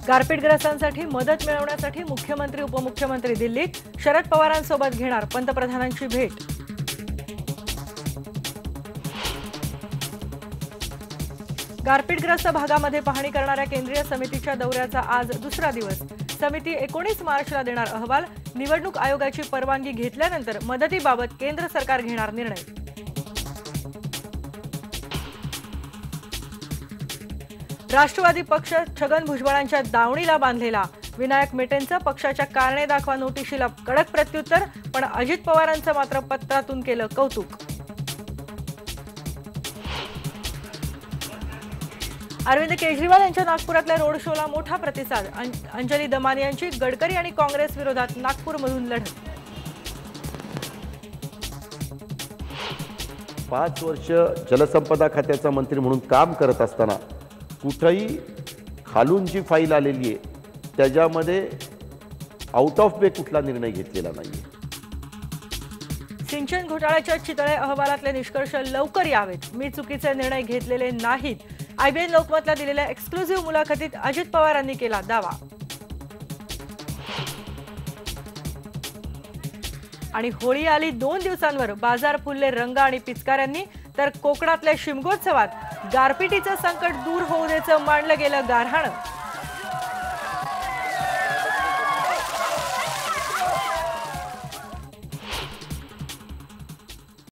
गारपीटग्रस्तांसाठी मदत मिळवण्यासाठी मुख्यमंत्री उपमुख्यमंत्री दिल्लीत, शरद पवारांसोबत घेणार पंतप्रधानांची भेट। गारपीटग्रस्त भागामध्ये पाहणी करणाऱ्या केंद्रीय समितीच्या दौऱ्याचा आज दुसरा दिवस। समिती 19 मार्चला देणार अहवाल। निवडणूक आयोगाची परवानगी घेतल्यानंतर मदतीबाबत केंद्र सरकार घेणार निर्णय। राष्ट्रवादी पक्ष छगन भुजबळांच्या दावणीला बांधलेला। विनायक मेटेंचं पक्षाच्या कारणे दाखवा नोटिशीला कडक प्रत्युत्तर, पण अजित पवारांचं मात्र पत्रातून केलं कौतुक। अरविंद केजरीवाल यांच्या नागपुरातल्या रोड शोला मोठा प्रतिसाद। अंजली दमानी यांची गडकरी आणि काँग्रेस विरोधात नागपूरमधून लढत। 5 वर्ष जलसंपदा खात्याचा मंत्री म्हणून काम करत असताना कुठेही खालून जी फाईल आलेली आहे त्याच्यामध्ये आउट ऑफ वे कुठला निर्णय घेतलेला नाही। सिंचन घोटाळ्याच्या चितळे अहवालातले निष्कर्ष लवकर यावेत। मी चुकीचे निर्णय घेतलेले नाहीत। आयबीएन लोकमतला दिलेल्या एक्सक्लुझिव्ह मुलाखतीत अजित पवारांनी केला दावा। आणि होळी आली 2 दिवसांवर, बाजार फुलले रंग आणि पिचकाऱ्यांनी। तर कोकणातल्या शिमगोत्सवात गारपिटीचं संकट दूर होऊ द्यायचं मांडलं गेलं गारहाण।